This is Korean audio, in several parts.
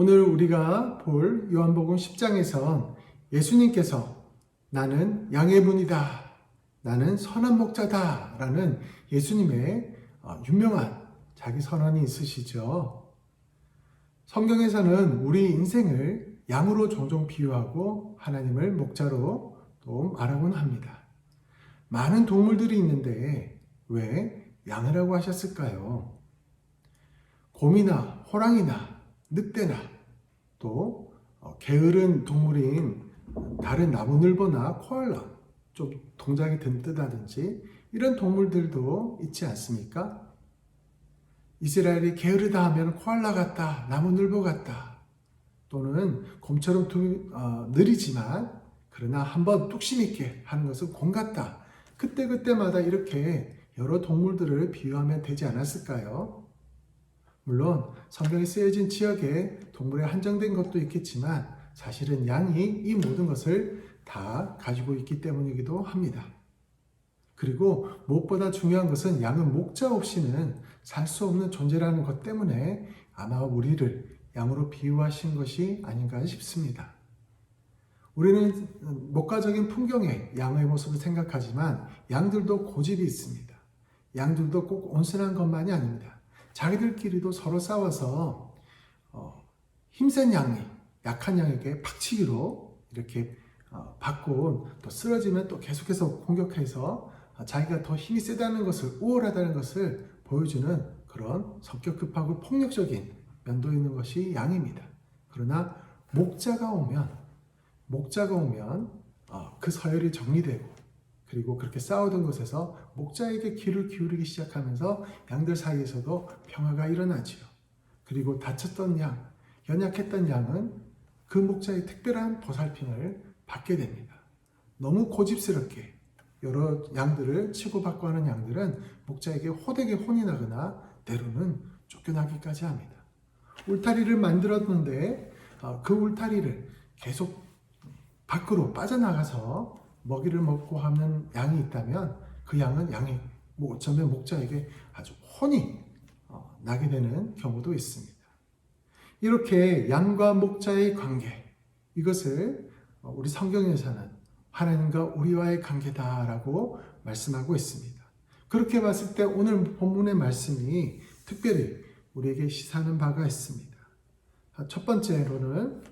오늘 우리가 볼 요한복음 10장에선 예수님께서 나는 양의 문이다, 나는 선한 목자다 라는 예수님의 유명한 자기 선언이 있으시죠. 성경에서는 우리 인생을 양으로 종종 비유하고 하나님을 목자로 또 말하곤 합니다. 많은 동물들이 있는데 왜 양이라고 하셨을까요? 곰이나 호랑이나 늑대나 또 게으른 동물인 다른 나무늘보나 코알라, 좀 동작이 든든하든지 이런 동물들도 있지 않습니까? 이스라엘이 게으르다 하면 코알라 같다, 나무늘보 같다, 또는 곰처럼 느리지만 그러나 한번 뚝심 있게 하는 것은 곰 같다. 그때그때마다 이렇게 여러 동물들을 비유하면 되지 않았을까요? 물론 성경에 쓰여진 지역에 동물에 한정된 것도 있겠지만 사실은 양이 이 모든 것을 다 가지고 있기 때문이기도 합니다. 그리고 무엇보다 중요한 것은 양은 목자 없이는 살 수 없는 존재라는 것 때문에 아마 우리를 양으로 비유하신 것이 아닌가 싶습니다. 우리는 목가적인 풍경에 양의 모습을 생각하지만 양들도 고집이 있습니다. 양들도 꼭 온순한 것만이 아닙니다. 자기들끼리도 서로 싸워서 힘센 양이 약한 양에게 박치기로 이렇게 받고 또 쓰러지면 또 계속해서 공격해서 자기가 더 힘이 세다는 것을, 우월하다는 것을 보여주는 그런 성격 급하고 폭력적인 면도 있는 것이 양입니다. 그러나 목자가 오면 그 서열이 정리되고 그리고 그렇게 싸우던 곳에서 목자에게 귀를 기울이기 시작하면서 양들 사이에서도 평화가 일어나지요. 그리고 다쳤던 양, 연약했던 양은 그 목자의 특별한 보살핌을 받게 됩니다. 너무 고집스럽게 여러 양들을 치고받고 하는 양들은 목자에게 호되게 혼이 나거나 때로는 쫓겨나기까지 합니다. 울타리를 만들었는데 그 울타리를 계속 밖으로 빠져나가서 먹이를 먹고 하는 양이 있다면 그 양은 어쩌면 목자에게 아주 혼이 나게 되는 경우도 있습니다. 이렇게 양과 목자의 관계, 이것을 우리 성경에서는 하나님과 우리와의 관계다라고 말씀하고 있습니다. 그렇게 봤을 때 오늘 본문의 말씀이 특별히 우리에게 시사하는 바가 있습니다. 첫 번째로는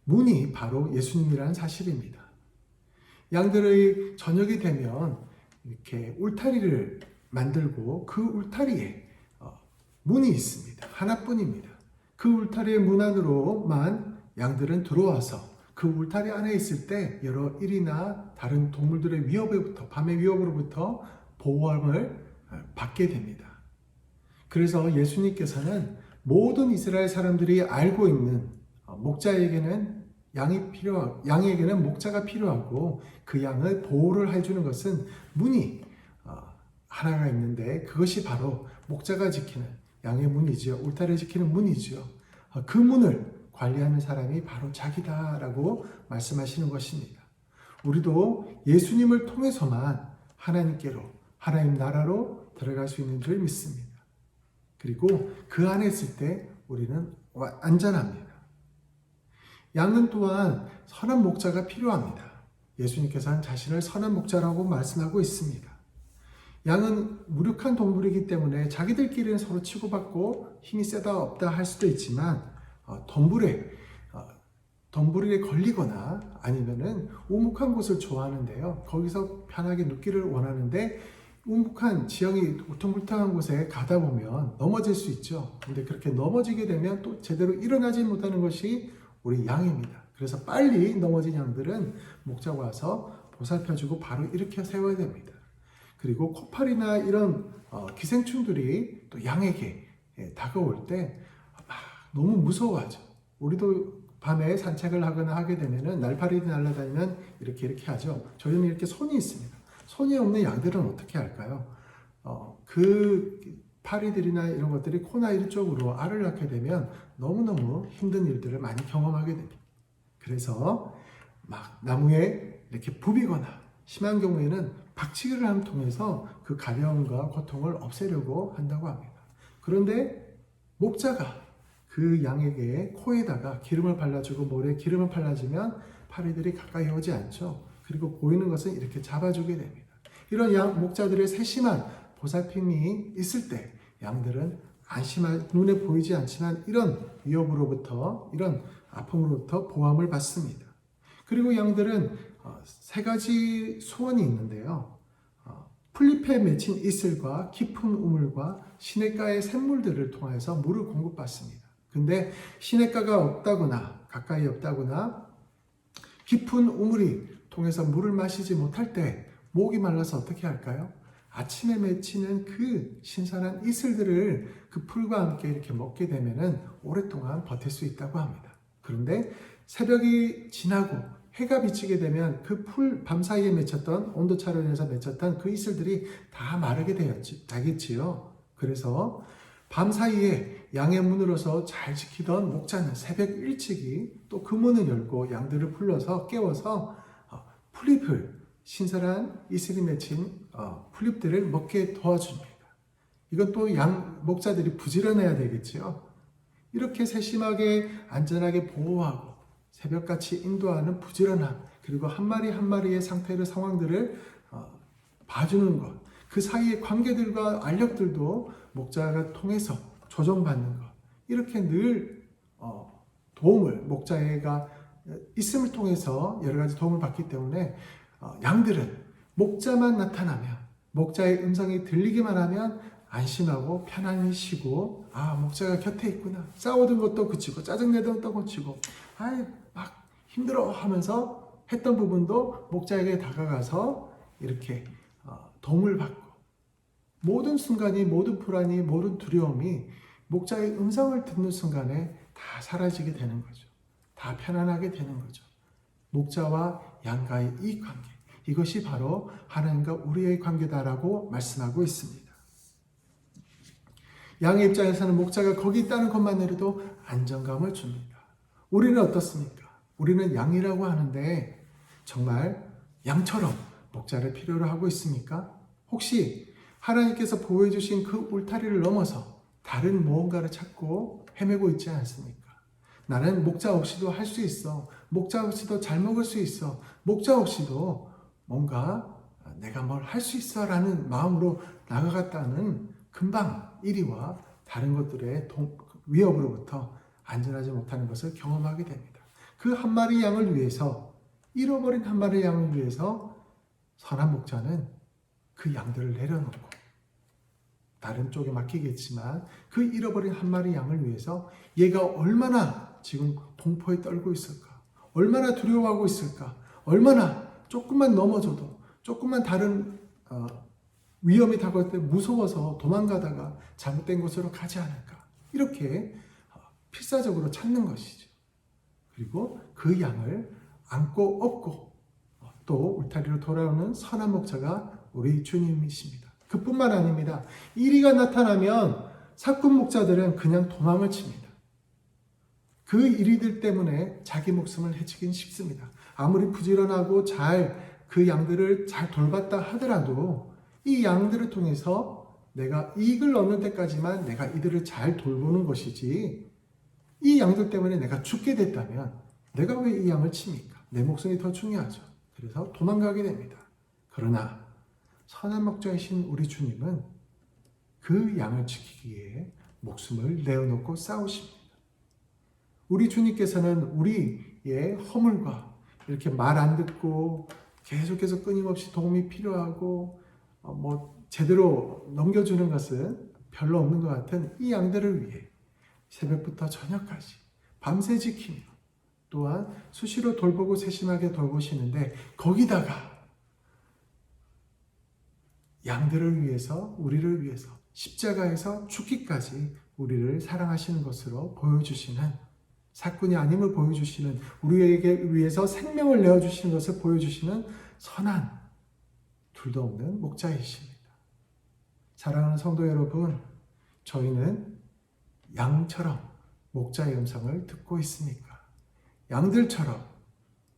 문이 바로 예수님이라는 사실입니다. 양들의 저녁이 되면 이렇게 울타리를 만들고 그 울타리에 문이 있습니다. 하나뿐입니다. 그 울타리의 문 안으로만 양들은 들어와서 그 울타리 안에 있을 때 여러 일이나 다른 동물들의 밤의 위협으로부터 보호함을 받게 됩니다. 그래서 예수님께서는 모든 이스라엘 사람들이 알고 있는 목자에게는 양에게는 목자가 필요하고 그 양을 보호를 해주는 것은 문이 하나가 있는데 그것이 바로 목자가 지키는 양의 문이죠. 울타리를 지키는 문이죠. 그 문을 관리하는 사람이 바로 자기다라고 말씀하시는 것입니다. 우리도 예수님을 통해서만 하나님께로, 하나님 나라로 들어갈 수 있는 줄 믿습니다. 그리고 그 안에 있을 때 우리는 안전합니다. 양은 또한 선한 목자가 필요합니다. 예수님께서는 자신을 선한 목자라고 말씀하고 있습니다. 양은 무력한 동물이기 때문에 자기들끼리는 서로 치고받고 힘이 세다 없다 할 수도 있지만 덤불에 걸리거나 아니면은 우묵한 곳을 좋아하는데요. 거기서 편하게 눕기를 원하는데 우묵한 지형이 우퉁불퉁한 곳에 가다 보면 넘어질 수 있죠. 근데 그렇게 넘어지게 되면 또 제대로 일어나지 못하는 것이 우리 양입니다. 그래서 빨리 넘어진 양들은 목자가 와서 보살펴주고 바로 일으켜 세워야 됩니다. 그리고 코파리나 이런 기생충들이 또 양에게 다가올 때 너무 무서워하죠. 우리도 밤에 산책을 하거나 하게 되면은 날파리들이 날아다니면 이렇게 하죠. 저희는 이렇게 손이 있습니다. 손이 없는 양들은 어떻게 할까요? 그 파리들이나 이런 것들이 코나 이쪽으로 알을 낳게 되면 너무너무 힘든 일들을 많이 경험하게 됩니다. 그래서 나무에 이렇게 부비거나 심한 경우에는 박치기를 통해서 그 가려움과 고통을 없애려고 한다고 합니다. 그런데 목자가 그 양에게 코에다가 기름을 발라주고 모래에 기름을 발라주면 파리들이 가까이 오지 않죠. 그리고 보이는 것은 이렇게 잡아주게 됩니다. 이런 목자들의 세심한 보살핌이 있을 때 양들은 안심할, 눈에 보이지 않지만 이런 위협으로부터, 이런 아픔으로부터 보호함을 받습니다. 그리고 양들은 세 가지 소원이 있는데요. 풀잎에 맺힌 이슬과 깊은 우물과 시냇가의 샘물들을 통해서 물을 공급받습니다. 근데 시냇가가 없다거나 가까이 없다거나 깊은 우물이 통해서 물을 마시지 못할 때 목이 말라서 어떻게 할까요? 아침에 맺히는 그 신선한 이슬들을 그 풀과 함께 이렇게 먹게 되면은 오랫동안 버틸 수 있다고 합니다. 그런데 새벽이 지나고 해가 비치게 되면 그 풀 밤사이에 맺혔던, 온도차로 인해서 맺혔던 그 이슬들이 다 마르게 되겠지요. 그래서 밤사이에 양의 문으로서 잘 지키던 목자는 새벽 일찍이 또 그 문을 열고 양들을 불러서 깨워서 풀잎을, 신선한 이슬이 맺힌 풀잎들을 먹게 도와줍니다. 이건 또 양 목자들이 부지런해야 되겠지요. 이렇게 세심하게 안전하게 보호하고 새벽같이 인도하는 부지런함, 그리고 한 마리 한 마리의 상황들을 봐주는 것, 그 사이의 관계들과 알력들도 목자가 통해서 조정받는 것, 이렇게 늘 도움을, 목자가 있음을 통해서 여러 가지 도움을 받기 때문에 양들은 목자만 나타나면, 목자의 음성이 들리기만 하면 안심하고 편안히 쉬고, 목자가 곁에 있구나, 싸우던 것도 그치고 짜증내던 것도 그치고, 막 힘들어 하면서 했던 부분도 목자에게 다가가서 이렇게 도움을 받고, 모든 순간이, 모든 불안이, 모든 두려움이 목자의 음성을 듣는 순간에 다 사라지게 되는 거죠. 다 편안하게 되는 거죠. 목자와 양과의 이 관계, 이것이 바로 하나님과 우리의 관계다라고 말씀하고 있습니다. 양의 입장에서는 목자가 거기 있다는 것만으로도 안정감을 줍니다. 우리는 어떻습니까? 우리는 양이라고 하는데 정말 양처럼 목자를 필요로 하고 있습니까? 혹시 하나님께서 보호해 주신 그 울타리를 넘어서 다른 무언가를 찾고 헤매고 있지 않습니까? 나는 목자 없이도 할 수 있어. 목자 없이도 잘 먹을 수 있어. 목자 없이도 뭔가 내가 뭘 할 수 있어 라는 마음으로 나아갔다는 금방 이리와 다른 것들의 위협으로부터 안전하지 못하는 것을 경험하게 됩니다. 그 한 마리 양을 위해서, 잃어버린 한 마리 양을 위해서 선한 목자는 그 양들을 내려놓고, 다른 쪽에 맡기겠지만 그 잃어버린 한 마리 양을 위해서 얘가 얼마나 지금 공포에 떨고 있을까, 얼마나 두려워하고 있을까, 얼마나 조금만 넘어져도, 조금만 다른 위험이 다가올 때 무서워서 도망가다가 잘못된 곳으로 가지 않을까, 이렇게 필사적으로 찾는 것이죠. 그리고 그 양을 안고 업고 또 울타리로 돌아오는 선한 목자가 우리 주님이십니다. 그뿐만 아닙니다. 이리가 나타나면 사꾼 목자들은 그냥 도망을 칩니다. 그 이리들 때문에 자기 목숨을 해치긴 쉽습니다. 아무리 부지런하고 잘 그 양들을 잘 돌봤다 하더라도 이 양들을 통해서 내가 이익을 얻는 데까지만 내가 이들을 잘 돌보는 것이지, 이 양들 때문에 내가 죽게 됐다면 내가 왜 이 양을 칩니까? 내 목숨이 더 중요하죠. 그래서 도망가게 됩니다. 그러나 선한 목자이신 우리 주님은 그 양을 지키기 위해 목숨을 내어놓고 싸우십니다. 우리 주님께서는 우리의 허물과 이렇게 말 안 듣고 계속해서 끊임없이 도움이 필요하고 제대로 넘겨주는 것은 별로 없는 것 같은 이 양들을 위해 새벽부터 저녁까지 밤새 지키며 또한 수시로 돌보고 세심하게 돌보시는데, 거기다가 양들을 위해서, 우리를 위해서 십자가에서 죽기까지 우리를 사랑하시는 것으로 보여주시는, 사꾼이 아님을 보여주시는, 우리에게 위해서 생명을 내어주시는 것을 보여주시는 선한, 둘도 없는 목자이십니다. 사랑하는 성도 여러분, 저희는 양처럼 목자의 음성을 듣고 있습니까? 양들처럼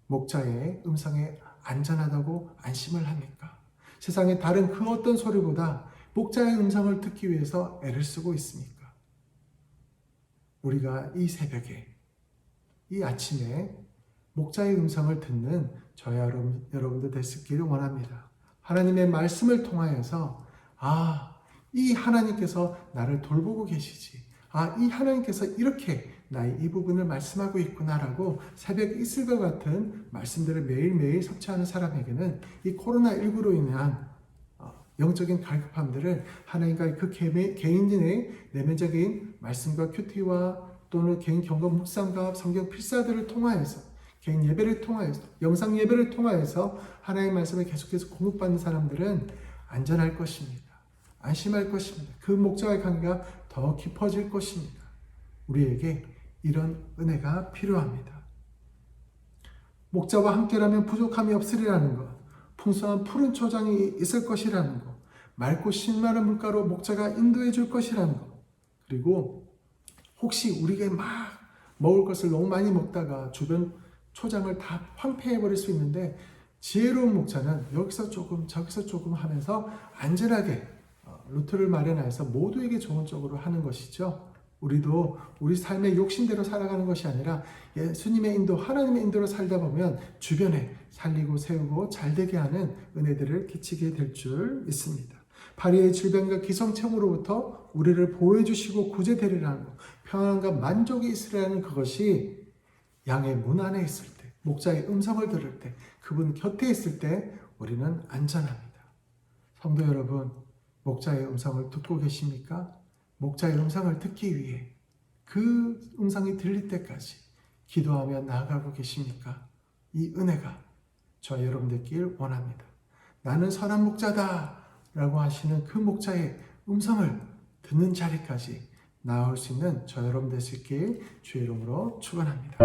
목자의 음성에 안전하다고 안심을 합니까? 세상의 다른 그 어떤 소리보다 목자의 음성을 듣기 위해서 애를 쓰고 있습니까? 우리가 이 새벽에, 이 아침에 목자의 음성을 듣는 저와 여러분들 되시기를 원합니다. 하나님의 말씀을 통하여서 이 하나님께서 나를 돌보고 계시지. 이 하나님께서 이렇게 나의 이 부분을 말씀하고 있구나라고 새벽 이슬과 같은 말씀들을 매일매일 섭취하는 사람에게는 이 코로나19로 인한 영적인 갈급함들을 하나님과 그 개인의 내면적인 말씀과 큐티와 또는 개인 경건 묵상과 성경 필사들을 통하여서 개인 예배를 통하여서 영상 예배를 통하여서 하나님의 말씀을 계속해서 공급받는 사람들은 안전할 것입니다. 안심할 것입니다. 그 목자와의 관계가 더 깊어질 것입니다. 우리에게 이런 은혜가 필요합니다. 목자와 함께라면 부족함이 없으리라는 것, 풍성한 푸른 초장이 있을 것이라는 것, 맑고 신마른 물가로 목자가 인도해 줄 것이라는 것, 그리고 혹시 우리가 막 먹을 것을 너무 많이 먹다가 주변 초장을 다 황폐해 버릴 수 있는데 지혜로운 목자는 여기서 조금 저기서 조금 하면서 안전하게 루트를 마련해서 모두에게 좋은 쪽으로 하는 것이죠. 우리도 우리 삶의 욕심대로 살아가는 것이 아니라 예수님의 인도, 하나님의 인도로 살다 보면 주변에 살리고 세우고 잘되게 하는 은혜들을 끼치게 될 줄 믿습니다. 파리의 질병과 기성체험으로부터 우리를 보호해 주시고 구제되리라는 것, 평안과 만족이 있으리라는 그것이 양의 문 안에 있을 때, 목자의 음성을 들을 때, 그분 곁에 있을 때 우리는 안전합니다. 성도 여러분, 목자의 음성을 듣고 계십니까? 목자의 음성을 듣기 위해 그 음성이 들릴 때까지 기도하며 나아가고 계십니까? 이 은혜가 저와 여러분 되길 원합니다. 나는 선한 목자다 라고 하시는 그 목자의 음성을 듣는 자리까지 나아올 수 있는 저 여러분 되시길 주의 이름으로 축원합니다.